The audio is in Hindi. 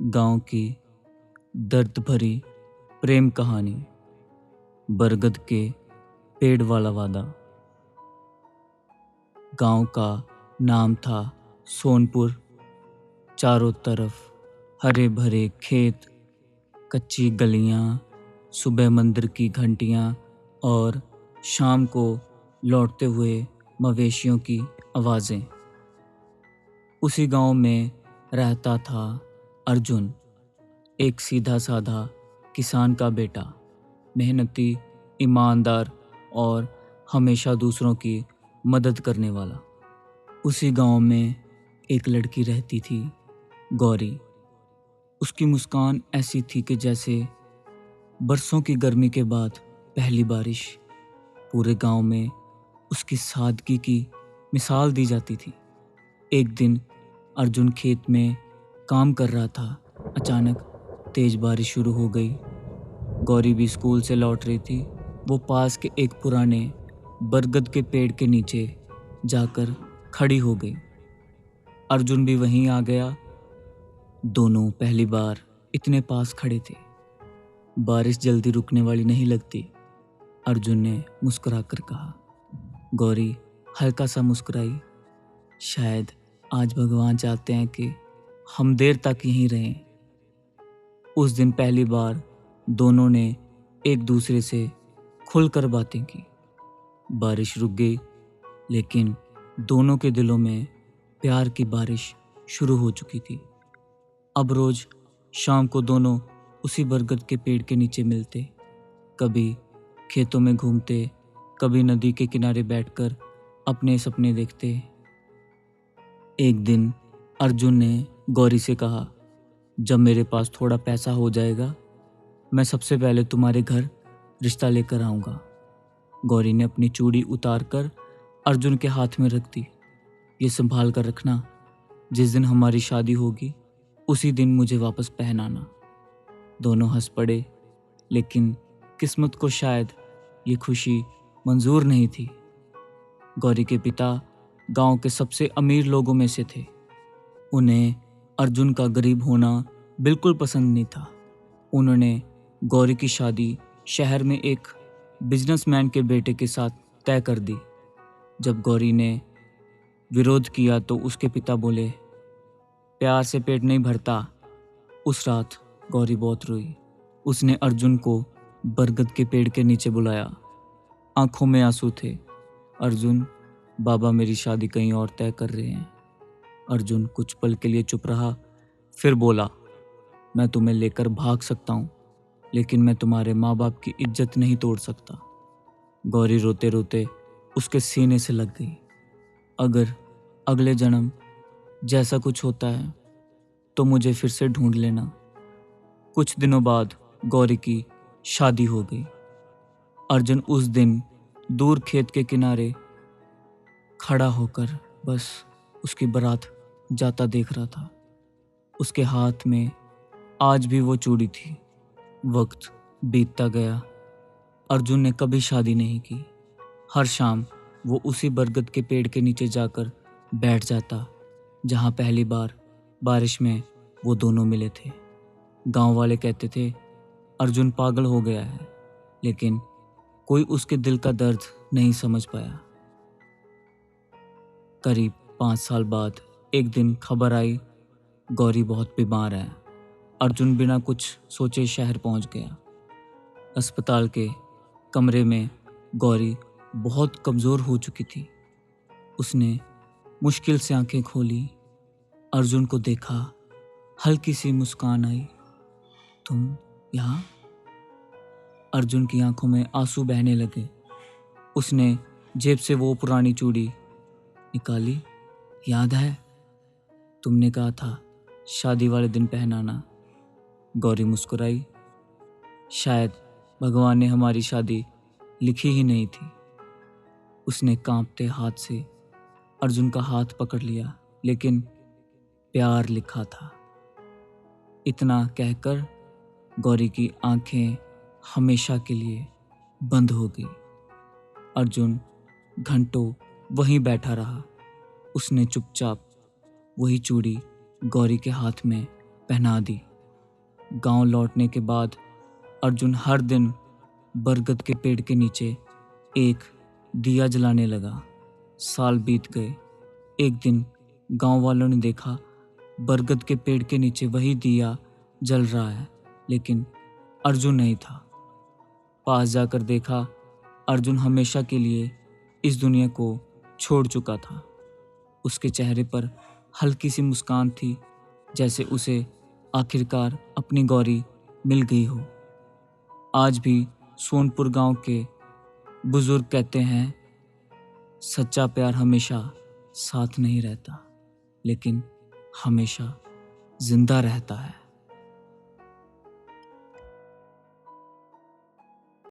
गांव की दर्द भरी प्रेम कहानी। बरगद के पेड़ वाला वादा। गांव का नाम था सोनपुर। चारों तरफ हरे भरे खेत, कच्ची गलियां, सुबह मंदिर की घंटियां और शाम को लौटते हुए मवेशियों की आवाज़ें। उसी गांव में रहता था अर्जुन, एक सीधा साधा किसान का बेटा, मेहनती, ईमानदार और हमेशा दूसरों की मदद करने वाला। उसी गांव में एक लड़की रहती थी, गौरी। उसकी मुस्कान ऐसी थी कि जैसे बरसों की गर्मी के बाद पहली बारिश। पूरे गांव में उसकी सादगी की मिसाल दी जाती थी। एक दिन अर्जुन खेत में काम कर रहा था। अचानक तेज बारिश शुरू हो गई। गौरी भी स्कूल से लौट रही थी। वो पास के एक पुराने बरगद के पेड़ के नीचे जाकर खड़ी हो गई। अर्जुन भी वहीं आ गया। दोनों पहली बार इतने पास खड़े थे। बारिश जल्दी रुकने वाली नहीं लगती, अर्जुन ने मुस्कुराकर कहा। गौरी हल्का सा मुस्कुराई। शायद आज भगवान चाहते हैं कि हम देर तक यहीं रहें। उस दिन पहली बार दोनों ने एक दूसरे से खुलकर बातें की। बारिश रुक गई, लेकिन दोनों के दिलों में प्यार की बारिश शुरू हो चुकी थी। अब रोज शाम को दोनों उसी बरगद के पेड़ के नीचे मिलते। कभी खेतों में घूमते, कभी नदी के किनारे बैठकर अपने सपने देखते। एक दिन अर्जुन ने गौरी से कहा, जब मेरे पास थोड़ा पैसा हो जाएगा, मैं सबसे पहले तुम्हारे घर रिश्ता लेकर आऊँगा। गौरी ने अपनी चूड़ी उतार कर अर्जुन के हाथ में रख दी। ये संभाल कर रखना, जिस दिन हमारी शादी होगी उसी दिन मुझे वापस पहनाना। दोनों हंस पड़े, लेकिन किस्मत को शायद ये खुशी मंजूर नहीं थी। गौरी के पिता गांव के सबसे अमीर लोगों में से थे। उन्हें अर्जुन का गरीब होना बिल्कुल पसंद नहीं था। उन्होंने गौरी की शादी शहर में एक बिजनेसमैन के बेटे के साथ तय कर दी। जब गौरी ने विरोध किया तो उसके पिता बोले, प्यार से पेट नहीं भरता। उस रात गौरी बहुत रोई। उसने अर्जुन को बरगद के पेड़ के नीचे बुलाया। आंखों में आंसू थे। अर्जुन, बाबा मेरी शादी कहीं और तय कर रहे हैं। अर्जुन कुछ पल के लिए चुप रहा, फिर बोला, मैं तुम्हें लेकर भाग सकता हूँ, लेकिन मैं तुम्हारे माँ बाप की इज्जत नहीं तोड़ सकता। गौरी रोते रोते उसके सीने से लग गई। अगर अगले जन्म जैसा कुछ होता है तो मुझे फिर से ढूंढ लेना। कुछ दिनों बाद गौरी की शादी हो गई। अर्जुन उस दिन दूर खेत के किनारे खड़ा होकर बस उसकी बारात जाता देख रहा था। उसके हाथ में आज भी वो चूड़ी थी। वक्त बीतता गया। अर्जुन ने कभी शादी नहीं की। हर शाम वो उसी बरगद के पेड़ के नीचे जाकर बैठ जाता, जहाँ पहली बार बारिश में वो दोनों मिले थे। गांव वाले कहते थे, अर्जुन पागल हो गया है, लेकिन कोई उसके दिल का दर्द नहीं समझ पाया। करीब 5 साल बाद एक दिन खबर आई, गौरी बहुत बीमार है। अर्जुन बिना कुछ सोचे शहर पहुंच गया। अस्पताल के कमरे में गौरी बहुत कमज़ोर हो चुकी थी। उसने मुश्किल से आंखें खोली। अर्जुन को देखा, हल्की सी मुस्कान आई। तुम यहाँ? अर्जुन की आंखों में आंसू बहने लगे। उसने जेब से वो पुरानी चूड़ी निकाली। याद है, तुमने कहा था शादी वाले दिन पहनाना। गौरी मुस्कुराई। शायद भगवान ने हमारी शादी लिखी ही नहीं थी। उसने कांपते हाथ से अर्जुन का हाथ पकड़ लिया, लेकिन प्यार लिखा था। इतना कहकर गौरी की आंखें हमेशा के लिए बंद हो गई। अर्जुन घंटों वहीं बैठा रहा। उसने चुपचाप वही चूड़ी गौरी के हाथ में पहना दी। गांव लौटने के बाद अर्जुन हर दिन बरगद के पेड़ के नीचे एक दिया जलाने लगा। साल बीत गए। एक दिन गांव वालों ने देखा बरगद के पेड़ के नीचे वही दिया जल रहा है, लेकिन अर्जुन नहीं था। पास जाकर देखा, अर्जुन हमेशा के लिए इस दुनिया को छोड़ चुका था। उसके चेहरे पर हल्की सी मुस्कान थी, जैसे उसे आखिरकार अपनी गौरी मिल गई हो। आज भी सोनपुर गांव के बुजुर्ग कहते हैं, सच्चा प्यार हमेशा साथ नहीं रहता, लेकिन हमेशा जिंदा रहता है।